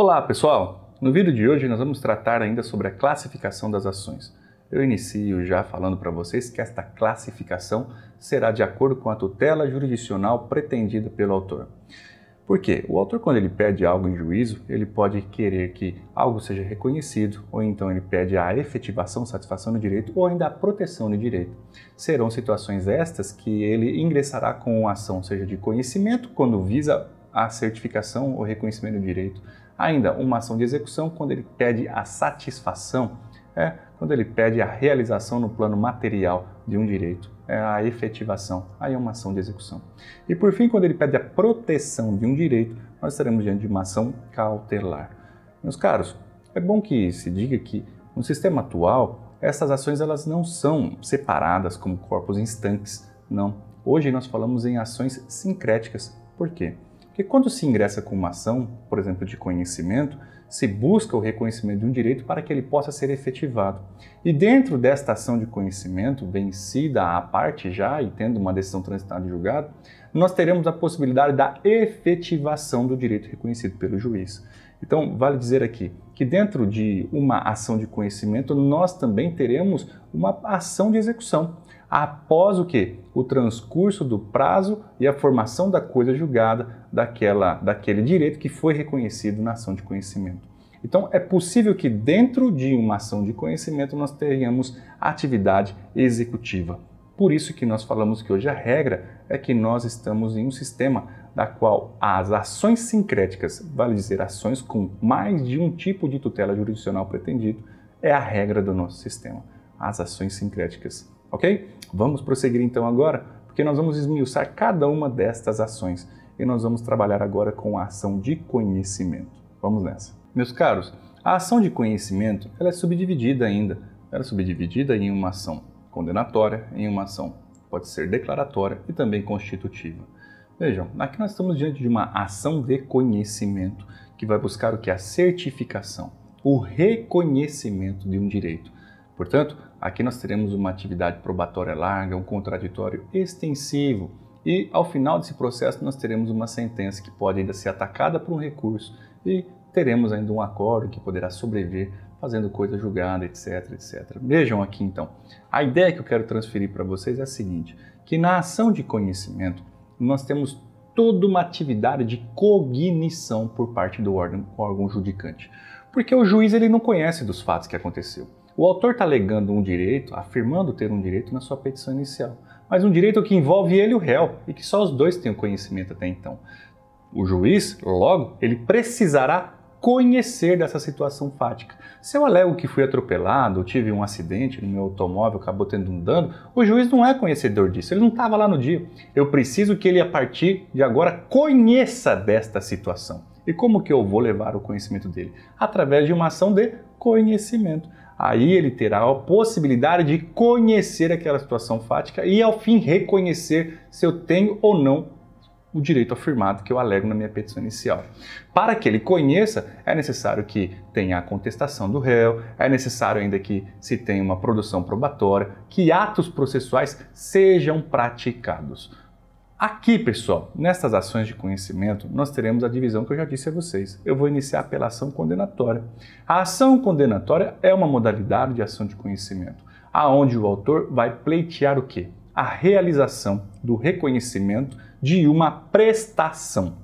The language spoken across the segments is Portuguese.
Olá pessoal, no vídeo de hoje nós vamos tratar ainda sobre a classificação das ações. Eu inicio já falando para vocês que esta classificação será de acordo com a tutela jurisdicional pretendida pelo autor. Por quê? O autor, quando ele pede algo em juízo, ele pode querer que algo seja reconhecido, ou então ele pede a efetivação, satisfação do direito, ou ainda a proteção do direito. Serão situações estas que ele ingressará com uma ação, seja de conhecimento, quando visa a certificação ou reconhecimento do direito, ainda uma ação de execução, quando ele pede a satisfação, quando ele pede a realização no plano material de um direito, a efetivação, aí é uma ação de execução. E por fim, quando ele pede a proteção de um direito, nós estaremos diante de uma ação cautelar. Meus caros, é bom que se diga que no sistema atual, essas ações elas não são separadas como corpos instantes, não. Hoje nós falamos em ações sincréticas. Por quê? Porque quando se ingressa com uma ação, por exemplo, de conhecimento, se busca o reconhecimento de um direito para que ele possa ser efetivado. E dentro desta ação de conhecimento, vencida a parte já e tendo uma decisão transitada em julgado, nós teremos a possibilidade da efetivação do direito reconhecido pelo juiz. Então, vale dizer aqui que dentro de uma ação de conhecimento, nós também teremos uma ação de execução. Após o quê? O transcurso do prazo e a formação da coisa julgada daquele direito que foi reconhecido na ação de conhecimento. Então, é possível que dentro de uma ação de conhecimento nós tenhamos atividade executiva. Por isso que nós falamos que hoje a regra é que nós estamos em um sistema da qual as ações sincréticas, vale dizer, ações com mais de um tipo de tutela jurisdicional pretendido, é a regra do nosso sistema, as ações sincréticas. Ok? Vamos prosseguir então agora, porque nós vamos esmiuçar cada uma destas ações e nós vamos trabalhar agora com a ação de conhecimento. Vamos nessa. Meus caros, a ação de conhecimento ela é subdividida ainda. Ela é subdividida em uma ação condenatória, em uma ação pode ser declaratória e também constitutiva. Vejam, aqui nós estamos diante de uma ação de conhecimento que vai buscar o que? A certificação, o reconhecimento de um direito. Portanto, aqui nós teremos uma atividade probatória larga, um contraditório extensivo e ao final desse processo nós teremos uma sentença que pode ainda ser atacada por um recurso e teremos ainda um acordo que poderá sobreviver fazendo coisa julgada, etc, etc. Vejam aqui então, a ideia que eu quero transferir para vocês é a seguinte, que na ação de conhecimento nós temos toda uma atividade de cognição por parte do órgão judicante, porque o juiz ele não conhece dos fatos que aconteceu. O autor está alegando um direito, afirmando ter um direito na sua petição inicial, mas um direito que envolve ele e o réu, e que só os dois têm o conhecimento até então. O juiz, logo, ele precisará conhecer dessa situação fática. Se eu alego que fui atropelado, ou tive um acidente no meu automóvel, acabou tendo um dano, o juiz não é conhecedor disso, ele não estava lá no dia. Eu preciso que ele, a partir de agora, conheça desta situação. E como que eu vou levar o conhecimento dele? Através de uma ação de conhecimento. Aí ele terá a possibilidade de conhecer aquela situação fática e, ao fim, reconhecer se eu tenho ou não o direito afirmado que eu alego na minha petição inicial. Para que ele conheça, é necessário que tenha a contestação do réu, é necessário ainda que se tenha uma produção probatória, que atos processuais sejam praticados. Aqui, pessoal, nestas ações de conhecimento, nós teremos a divisão que eu já disse a vocês. Eu vou iniciar pela ação condenatória. A ação condenatória é uma modalidade de ação de conhecimento, aonde o autor vai pleitear o quê? A realização do reconhecimento de uma prestação.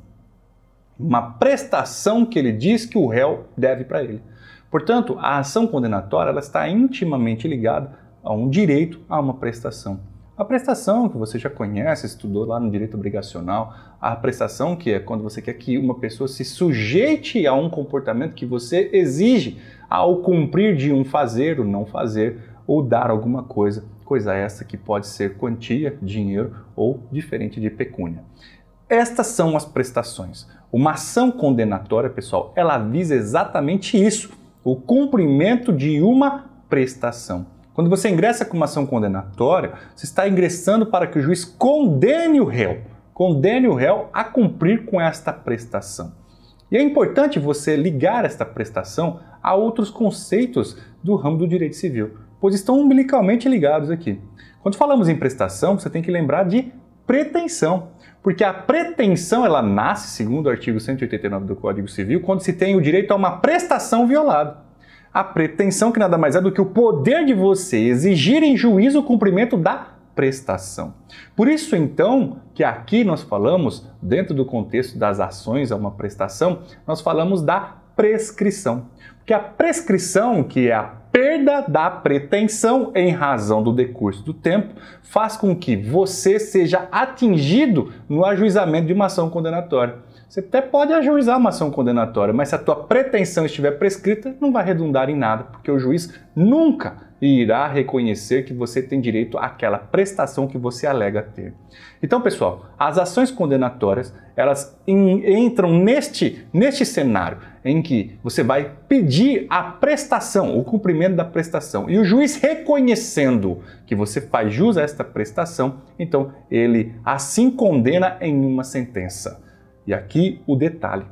Uma prestação que ele diz que o réu deve para ele. Portanto, a ação condenatória ela está intimamente ligada a um direito a uma prestação. A prestação que você já conhece, estudou lá no direito obrigacional, a prestação que é quando você quer que uma pessoa se sujeite a um comportamento que você exige ao cumprir de um fazer ou não fazer ou dar alguma coisa essa que pode ser quantia, dinheiro ou diferente de pecúnia. Estas são as prestações. Uma ação condenatória, pessoal, ela visa exatamente isso, o cumprimento de uma prestação. Quando você ingressa com uma ação condenatória, você está ingressando para que o juiz condene o réu a cumprir com esta prestação. E é importante você ligar esta prestação a outros conceitos do ramo do direito civil, pois estão umbilicalmente ligados aqui. Quando falamos em prestação, você tem que lembrar de pretensão. Porque a pretensão, ela nasce, segundo o artigo 189 do Código Civil, quando se tem o direito a uma prestação violada. A pretensão que nada mais é do que o poder de você exigir em juízo o cumprimento da prestação. Por isso, então, que aqui nós falamos, dentro do contexto das ações a uma prestação, nós falamos da prescrição. Porque a prescrição, que é a perda da pretensão em razão do decurso do tempo, faz com que você seja atingido no ajuizamento de uma ação condenatória. Você até pode ajuizar uma ação condenatória, mas se a tua pretensão estiver prescrita, não vai redundar em nada, porque o juiz nunca irá reconhecer que você tem direito àquela prestação que você alega ter. Então, pessoal, as ações condenatórias, elas entram neste cenário em que você vai pedir a prestação, o cumprimento da prestação. E o juiz reconhecendo que você faz jus a esta prestação, então ele assim condena em uma sentença. E aqui o detalhe,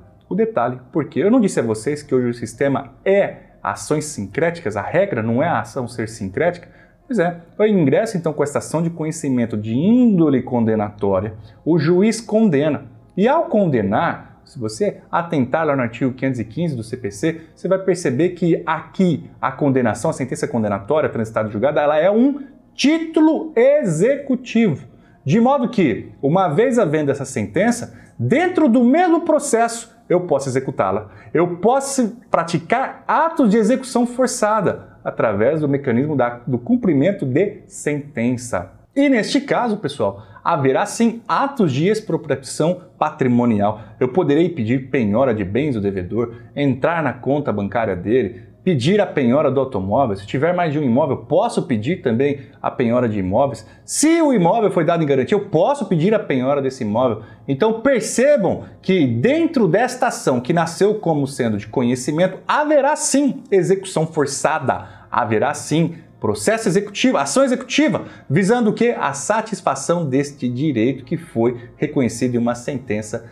porque eu não disse a vocês que hoje o sistema é ações sincréticas, a regra não é a ação ser sincrética? Pois é, eu ingresso então com esta ação de conhecimento de índole condenatória, o juiz condena. E ao condenar, se você atentar lá no artigo 515 do CPC, você vai perceber que aqui a condenação, a sentença condenatória transitada e julgada, ela é um título executivo. De modo que, uma vez havendo essa sentença, dentro do mesmo processo, eu posso executá-la. Eu posso praticar atos de execução forçada através do mecanismo do cumprimento de sentença. E neste caso, pessoal, haverá sim atos de expropriação patrimonial. Eu poderei pedir penhora de bens do devedor, entrar na conta bancária dele, pedir a penhora do automóvel. Se tiver mais de um imóvel, posso pedir também a penhora de imóveis. Se o imóvel foi dado em garantia, eu posso pedir a penhora desse imóvel. Então percebam que dentro desta ação que nasceu como sendo de conhecimento, haverá sim execução forçada, haverá sim processo executivo, ação executiva, visando o quê? A satisfação deste direito que foi reconhecido em uma sentença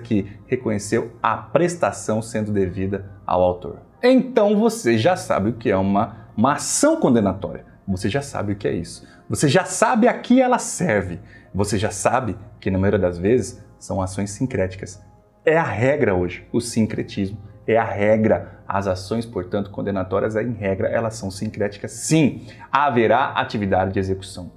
que reconheceu a prestação sendo devida ao autor. Então você já sabe o que é uma ação condenatória. Você já sabe o que é isso. Você já sabe a que ela serve. Você já sabe que, na maioria das vezes, são ações sincréticas. É a regra hoje, o sincretismo. É a regra. As ações, portanto, condenatórias, em regra, elas são sincréticas. Sim, haverá atividade de execução.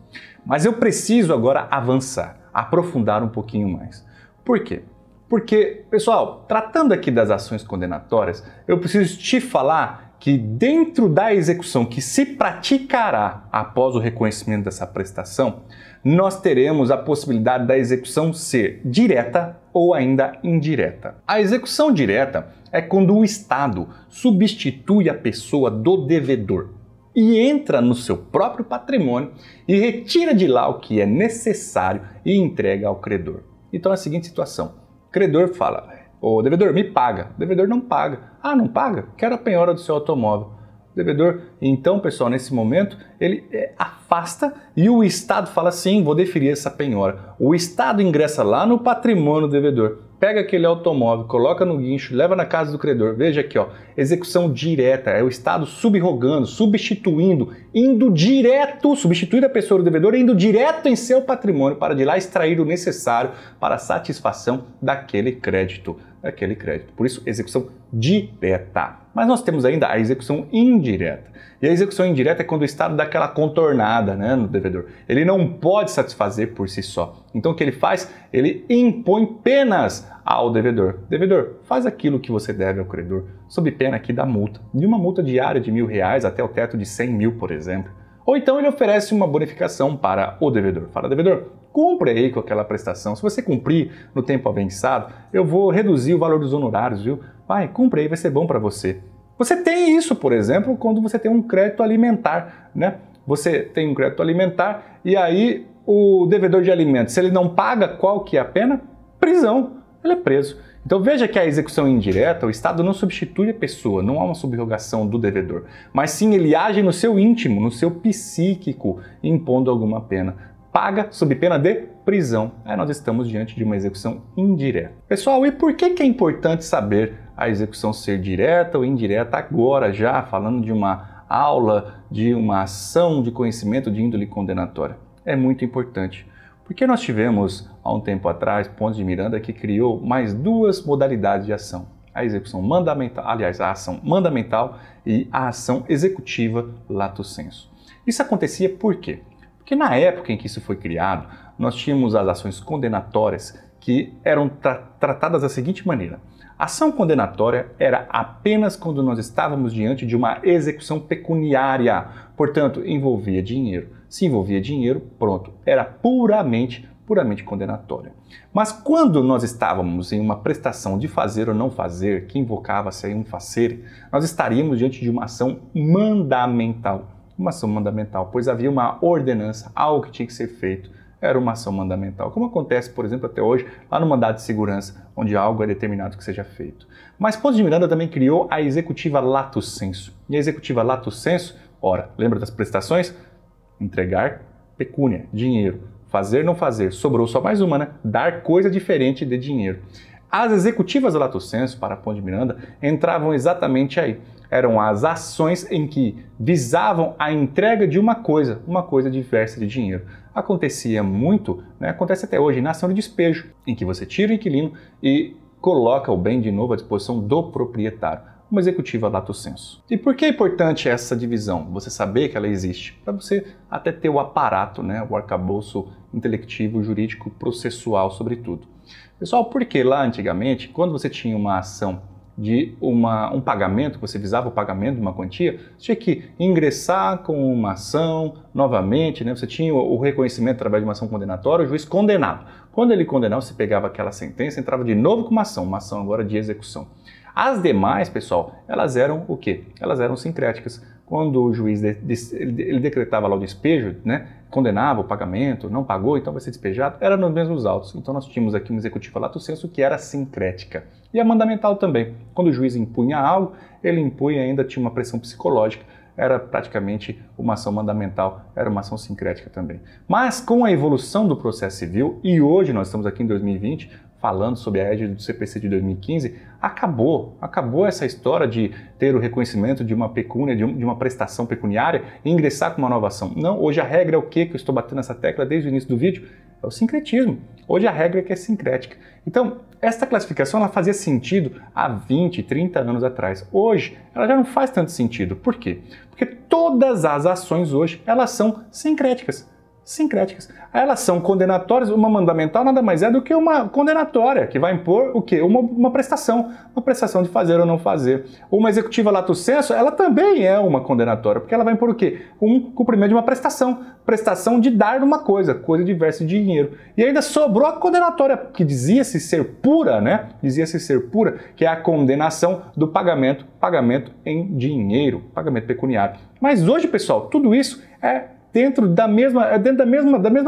Mas eu preciso agora avançar, aprofundar um pouquinho mais. Por quê? Porque, pessoal, tratando aqui das ações condenatórias, eu preciso te falar que dentro da execução que se praticará após o reconhecimento dessa prestação, nós teremos a possibilidade da execução ser direta ou ainda indireta. A execução direta é quando o Estado substitui a pessoa do devedor e entra no seu próprio patrimônio e retira de lá o que é necessário e entrega ao credor. Então é a seguinte situação. O credor fala, ô devedor, me paga. O devedor não paga. Ah, não paga? Quero a penhora do seu automóvel. O devedor, então, pessoal, nesse momento, ele afasta e o Estado fala, sim, vou deferir essa penhora. O Estado ingressa lá no patrimônio do devedor, pega aquele automóvel, coloca no guincho, leva na casa do credor. Veja aqui, ó, execução direta, é o Estado subrogando, substituindo, indo direto, substituindo a pessoa do devedor, indo direto em seu patrimônio para de lá extrair o necessário para a satisfação daquele crédito. Por isso, execução direta. Mas nós temos ainda a execução indireta. E a execução indireta é quando o Estado dá aquela contornada, né, no devedor. Ele não pode satisfazer por si só. Então o que ele faz? Ele impõe penas ao devedor. Devedor, faz aquilo que você deve ao credor, sob pena aqui da multa. De uma multa diária de R$1.000 até o teto de 100 mil, por exemplo. Ou então ele oferece uma bonificação para o devedor. Fala, devedor, cumpre aí com aquela prestação. Se você cumprir no tempo avançado, eu vou reduzir o valor dos honorários, viu? Vai, cumpre aí, vai ser bom para você. Você tem isso, por exemplo, quando você tem um crédito alimentar, né? Você tem um crédito alimentar e aí o devedor de alimentos, se ele não paga, qual que é a pena? Prisão. Ele é preso. Então veja que a execução indireta, o Estado não substitui a pessoa, não há uma subrogação do devedor, mas sim ele age no seu íntimo, no seu psíquico, impondo alguma pena. Paga sob pena de prisão. Aí nós estamos diante de uma execução indireta. Pessoal, e por que é importante saber a execução ser direta ou indireta agora, já falando de uma aula, de uma ação de conhecimento de índole condenatória? É muito importante, Porque nós tivemos, há um tempo atrás, Pontes de Miranda, que criou mais duas modalidades de ação. A execução mandamental, aliás, a ação mandamental e a ação executiva lato sensu. Isso acontecia por quê? Porque na época em que isso foi criado, nós tínhamos as ações condenatórias que eram tratadas da seguinte maneira. A ação condenatória era apenas quando nós estávamos diante de uma execução pecuniária, portanto, envolvia dinheiro. Se envolvia dinheiro, pronto, era puramente condenatória. Mas quando nós estávamos em uma prestação de fazer ou não fazer, que invocava-se aí um facere, nós estaríamos diante de uma ação mandamental. Uma ação mandamental, pois havia uma ordenança, algo que tinha que ser feito, era uma ação mandamental, como acontece, por exemplo, até hoje, lá no mandado de segurança, onde algo é determinado que seja feito. Mas Pontes de Miranda também criou a executiva lato sensu. E a executiva lato sensu, ora, lembra das prestações? Entregar pecúnia, dinheiro. Fazer, não fazer. Sobrou só mais uma, né? Dar coisa diferente de dinheiro. As executivas lato sensu, para Pontes de Miranda, entravam exatamente aí. Eram as ações em que visavam a entrega de uma coisa diversa de dinheiro. Acontecia muito, né? Acontece até hoje, na ação de despejo, em que você tira o inquilino e coloca o bem de novo à disposição do proprietário. Uma executiva lato sensu. E por que é importante essa divisão? Você saber que ela existe, para você até ter o aparato, né? O arcabouço intelectivo, jurídico, processual, sobretudo. Pessoal, porque lá antigamente, quando você tinha uma ação de um pagamento, você visava o pagamento de uma quantia, você tinha que ingressar com uma ação novamente, né? Você tinha o reconhecimento através de uma ação condenatória, o juiz condenava. Quando ele condenava, você pegava aquela sentença, entrava de novo com uma ação agora de execução. As demais, pessoal, elas eram o quê? Elas eram sincréticas. Quando o juiz ele decretava lá o despejo, né? Condenava o pagamento, não pagou, então vai ser despejado, era nos mesmos autos. Então nós tínhamos aqui uma executiva lato sensu que era sincrética. E a mandamental também. Quando o juiz impunha algo, ele impunha ainda tinha uma pressão psicológica, era praticamente uma ação mandamental, era uma ação sincrética também. Mas com a evolução do processo civil, e hoje nós estamos aqui em 2020, falando sobre a égide do CPC de 2015, acabou essa história de ter o reconhecimento de uma pecúnia, de uma prestação pecuniária e ingressar com uma nova ação. Não, hoje a regra é o quê? Que eu estou batendo nessa tecla desde o início do vídeo? É o sincretismo. Hoje a regra é que é sincrética. Então, esta classificação ela fazia sentido há 20, 30 anos atrás. Hoje, ela já não faz tanto sentido. Por quê? Porque todas as ações hoje, elas são sincréticas. Elas são condenatórias, uma mandamental nada mais é do que uma condenatória, que vai impor o quê? Uma prestação de fazer ou não fazer. Uma executiva lato sensu, ela também é uma condenatória, porque ela vai impor o quê? Um cumprimento de uma prestação de dar uma coisa diversa de dinheiro. E ainda sobrou a condenatória, que dizia-se ser pura, né? Dizia-se ser pura, que é a condenação do pagamento em dinheiro, pagamento pecuniário. Mas hoje, pessoal, tudo isso é dentro da mesma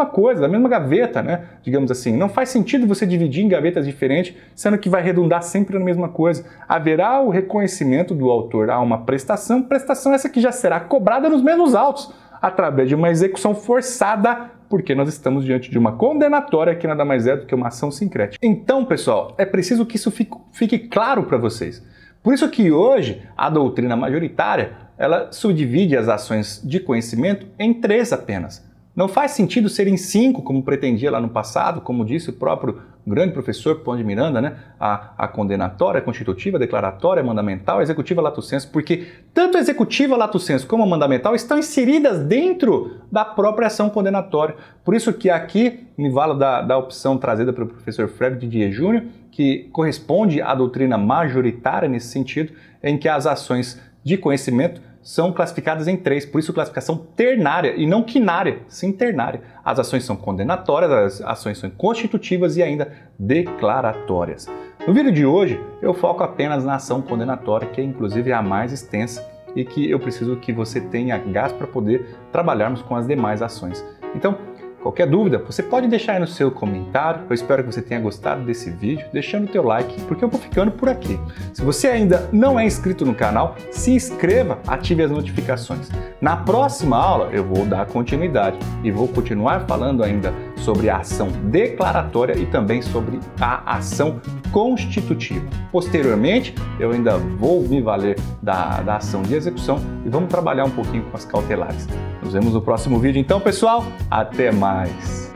coisa, da mesma gaveta, né? Digamos assim. Não faz sentido você dividir em gavetas diferentes, sendo que vai redundar sempre na mesma coisa. Haverá o reconhecimento do autor a uma prestação essa que já será cobrada nos mesmos autos, através de uma execução forçada, porque nós estamos diante de uma condenatória que nada mais é do que uma ação sincrética. Então, pessoal, é preciso que isso fique claro para vocês. Por isso que hoje a doutrina majoritária ela subdivide as ações de conhecimento em 3 apenas. Não faz sentido ser em 5, como pretendia lá no passado, como disse o próprio grande professor Pontes de Miranda, né? A condenatória, a constitutiva, a declaratória, a mandamental, a executiva lato sensu, porque tanto a executiva lato sensu como a mandamental estão inseridas dentro da própria ação condenatória. Por isso que aqui me valo da opção trazida pelo professor Frederick Didier Jr., que corresponde à doutrina majoritária nesse sentido, em que as ações de conhecimento são classificadas em 3, por isso classificação ternária e não quinária, sim ternária. As ações são condenatórias, as ações são constitutivas e ainda declaratórias. No vídeo de hoje eu foco apenas na ação condenatória, que inclusive é a mais extensa e que eu preciso que você tenha gás para poder trabalharmos com as demais ações. Então, qualquer dúvida, você pode deixar aí no seu comentário. Eu espero que você tenha gostado desse vídeo, deixando o teu like, porque eu vou ficando por aqui. Se você ainda não é inscrito no canal, se inscreva, ative as notificações. Na próxima aula eu vou dar continuidade e vou continuar falando ainda sobre a ação declaratória e também sobre a ação constitutiva. Posteriormente, eu ainda vou me valer da ação de execução e vamos trabalhar um pouquinho com as cautelares. Nos vemos no próximo vídeo então, pessoal. Até mais!